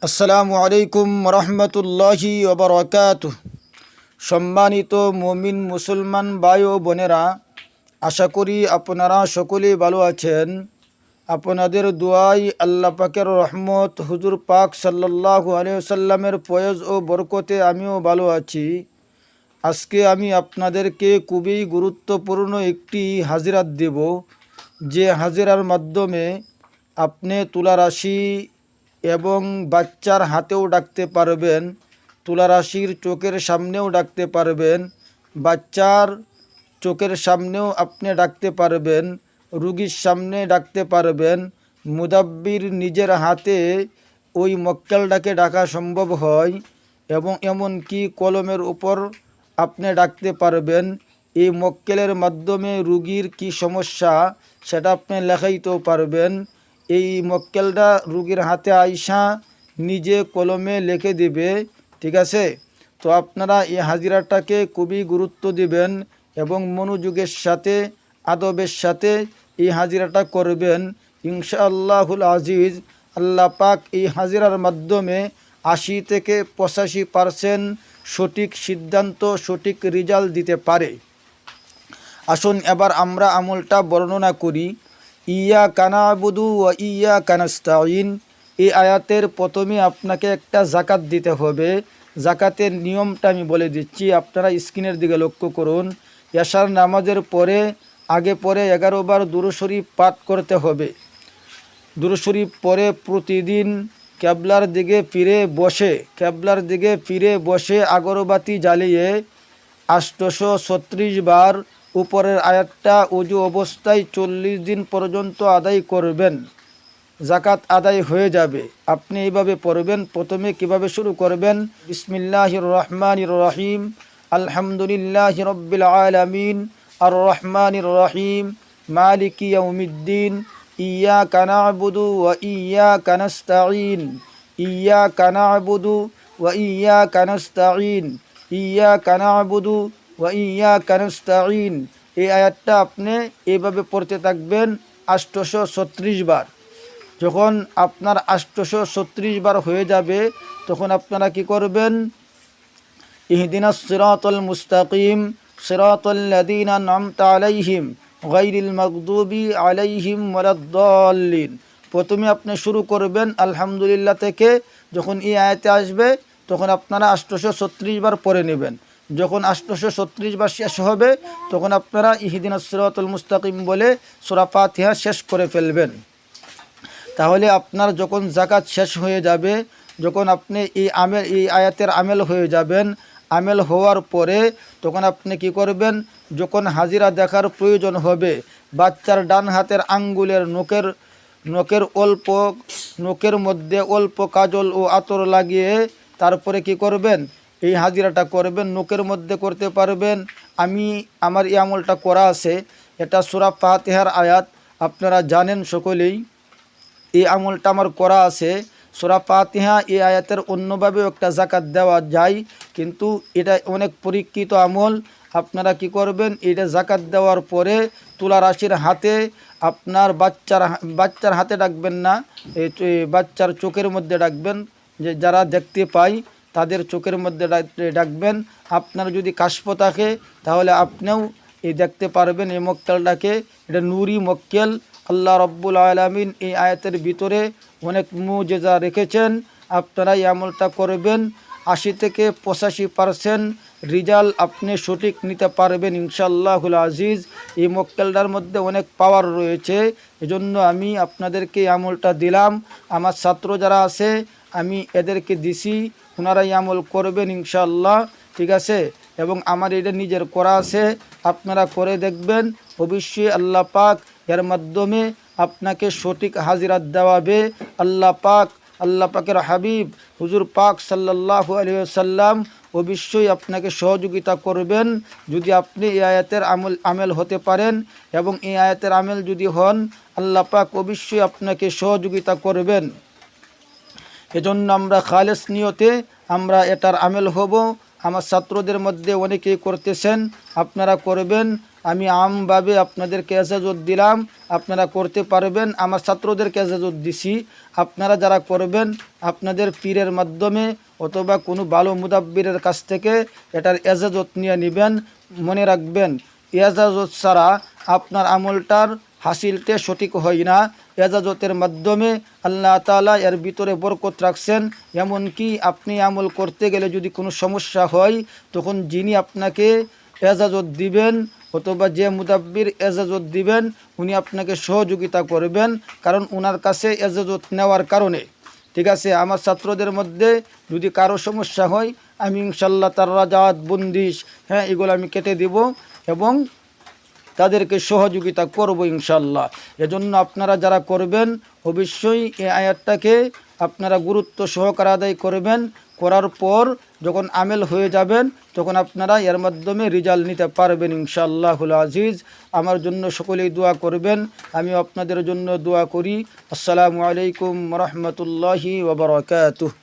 আসসালামু আলাইকুম রহমতুল্লাহি ওবরাকাতুহ। সম্মানিত মুমিন মুসলমান ভাই ও বোনেরা, আশা করি আপনারা সকলেই ভালো আছেন। আপনাদের দোয়াই, আল্লাহ পাকের রহমত, হুজুর পাক সাল্লাল্লাহু আলাইহি ওয়াসাল্লামের ফয়েজ ও বরকতে আমিও ভালো আছি। আজকে আমি আপনাদেরকে খুবই গুরুত্বপূর্ণ একটি হাজিরাত দেব, যে হাজিরার মাধ্যমে আপনি তুলা রাশি এবং বাচ্চার হাতেও ডাকতে পারবেন, তুলা রাশির চোখের সামনেও ডাকতে পারবেন, বাচ্চার চোখের সামনেও আপনি ডাকতে পারবেন, রুগীর সামনে ডাকতে পারবেন। মুদাব্বির নিজের হাতে ওই মক্কেলটাকে ডাকা সম্ভব হয় এবং এমনকি কলমের উপর আপনি ডাকতে পারবেন। এই মক্কেলের মাধ্যমে রুগীর কি সমস্যা সেটা আপনি লেখাইতেও পারবেন। এই মক্কেলটা রুগীর হাতে আইসা নিজে কলমে লিখে দিবে, ঠিক আছে? তো আপনারা এই হাজিরাটাকে খুবই গুরুত্ব দিবেন এবং মনোযোগের সাথে, আদবের সাথে এই হাজিরাটা করবেন। ইনশাআল্লাহুল আজিজ, আল্লাহ পাক এই হাজিরার মাধ্যমে ৮০ থেকে ৮৫% সঠিক সিদ্ধান্ত, সঠিক রেজাল্ট দিতে পারে। আসুন এবার আমরা আমলটা বর্ণনা করি। ইয়াকা না'বুদু ওয়া ইয়াকা নাস্তাঈন, এই আয়াতের প্রথমে আপনাকে একটা জাকাত দিতে হবে। জাকাতের নিয়মটা আমি বলে দিচ্ছি, আপনারা স্ক্রিনের দিকে লক্ষ্য করুন। এশার নামাজের পরে আগে পরে ১১ বার দুরূদ শরীফ পাঠ করতে হবে। দুরূদ শরীফ পরে প্রতিদিন কেবলার দিকে ফিরে বসে আগরবাতি জ্বালিয়ে ৮৩৬ বার উপরের আয়াতটা ওযু অবস্থায় ৪০ দিন পর্যন্ত আদায় করবেন। জাকাত আদায় হয়ে যাবে। আপনি এইভাবে পড়বেন। প্রথমে কিভাবে শুরু করবেন? বিসমিল্লাহির রহমানির রহিম, আলহামদুলিল্লাহি রাব্বিল আলামিন, আর রহমানির রহিম, মালিকি ইয়াউমিদ্দিন, ইয়াকা না'বুদু ওয়া ইয়াকা নাস্তাঈন, ইয়াকা না'বুদু ওয়া ইয়াকা নাস্তাঈন, ইয়াকা না'বুদু ওয়া ইয়াকা নাস্তাঈন। এই আয়াতটা আপনি এইভাবে পড়তে থাকবেন ৮৩৬ বার। যখন আপনার ৮৩৬ বার হয়ে যাবে তখন আপনারা কি করবেন? ইহদিনাস সিরাতাল মুস্তাকিম, সিরাতাল্লাযীনা আন'আমতা আলাইহিম গায়রিল মাগদুবি আলাইহিম ওয়ালাদ-দাল্লিন। প্রথমে আপনি শুরু করবেন আলহামদুলিল্লাহ থেকে। যখন এই আয়াতে আসবে তখন আপনারা ৮৩৬ বার পড়ে নেবেন। যখন ৮৩৬ বার শেষ হবে তখন আপনারা ইহদিনাস সিরাতাল মুস্তাকিম বলে সূরা ফাতিহা শেষ করে ফেলবেন। তাহলে আপনার যখন জাকাত শেষ হয়ে যাবে, যখন আপনি এই আয়াতের আমেল হয়ে যাবেন, আমেল হওয়ার পরে তখন আপনি কি করবেন? যখন হাজিরা দেখার প্রয়োজন হবে, বাচ্চার ডান হাতের আঙ্গুলের নখের মধ্যে অল্প কাজল ও আতর লাগিয়ে তারপরে কি করবেন? এই হাজিরাটা করবেন। নখের মধ্যে করতে পারবেন। আমার এই আমলটা করা আছে, এটা সূরা ফাতিহার আয়াত, আপনারা জানেন সকলেই। এই আমলটা আমার করা আছে। সূরা ফাতিহা এই আয়াতের অন্যভাবেও একটা জাকাত দেওয়া যায়, কিন্তু এটা অনেক পরীক্ষিত আমল। আপনারা কি করবেন? এটা জাকাত দেওয়ার পরে তুলা রাশির হাতে, আপনার বাচ্চার হাতে ডাকবেন না, এই বাচ্চার চোখের মধ্যে ডাকবেন। যে যারা দেখতে পায় তাদের চোখের মধ্যে ডাকবেন। আপনার যদি কাশফ থাকে তাহলে আপনিও এই দেখতে পারবেন এই মক্কেলটাকে। এটা নূরি মক্কেল। আল্লাহ রব্বুল আলামিন এই আয়াতের ভিতরে অনেক মুজিজা রেখেছেন। আপনারা এই আমলটা করবেন। ৮০ থেকে ৮৫% রেজাল্ট আপনি সঠিক নিতে পারবেন ইনশাআল্লাহুল আজিজ। এই মক্কেলটার মধ্যে অনেক পাওয়ার রয়েছে, এজন্য আমি আপনাদেরকে এই আমলটা দিলাম। আমার ছাত্র যারা আছে আমি এদেরকে দিছি, ওনারা এই আমল করবেন ইনশাআল্লাহ, ঠিক আছে? এবং আমার এটা নিজের করা আছে, আপনারা করে দেখবেন। অবশ্যই আল্লাহ পাক এর মাধ্যমে আপনাকে সঠিক হাজিরাত দেওয়াবে। আল্লাহ পাকের হাবিব হুজুর পাক সাল্লাল্লাহু আলাইহি ওয়াসাল্লাম অবশ্যই আপনাকে সহযোগিতা করবেন যদি আপনি এই আয়াতের আমেল হতে পারেন। এবং এই আয়াতের আমেল যদি হন, আল্লাহ পাক অবশ্যই আপনাকে সহযোগিতা করবেন। এজন্য আমরা খালেস নিয়তে আমরা এটার আমেল হব। আমার ছাত্রদের মধ্যে অনেকেই করতেছেন, আপনারা করবেন। আমি আমভাবে আপনাদেরকে এজাজত দিলাম, আপনারা করতে পারবেন। আমার ছাত্রদেরকে এজাজত দিছি, আপনারা যারা করবেন আপনাদের পীরের মাধ্যমে অথবা কোনো ভালো মুদাব্বিরের কাছ থেকে এটার এজাজত নিয়ে নেবেন। মনে রাখবেন, এজাজত ছাড়া আপনার আমলটার হাসিলতে সঠিক হয় না। এজাজতের মাধ্যমে আল্লাহ তাআলা এর ভিতরে বরকত রাখছেন। এমনকি আপনি আমল করতে গেলে যদি কোনো সমস্যা হয়, তখন যিনি আপনাকে এজাজত দিবেন অথবা যে মুদাব্বির এজাজত দিবেন উনি আপনাকে সহযোগিতা করবেন, কারণ ওনার কাছে এজাজত নেওয়ার কারণে। ঠিক আছে, আমার ছাত্রদের মধ্যে যদি কারো সমস্যা হয়, আমি ইনশাল্লাহ তার রাজাত বন্দিশ এগুলো আমি কেটে দিব এবং তাদেরকে সহযোগিতা করব ইনশাল্লাহ। এজন্য আপনারা যারা করবেন অবশ্যই এই আয়াতটাকে আপনারা গুরুত্ব সহকারে আদায় করবেন। করার পর যখন আমেল হয়ে যাবেন তখন আপনারা এর মাধ্যমে রেজাল্ট নিতে পারবেন ইনশাআল্লাহুল আজিজ। আমার জন্য সকলেই দোয়া করবেন, আমিও আপনাদের জন্য দোয়া করি। আসসালামু আলাইকুম ওয়া রাহমাতুল্লাহি ওয়া বারাকাতুহু।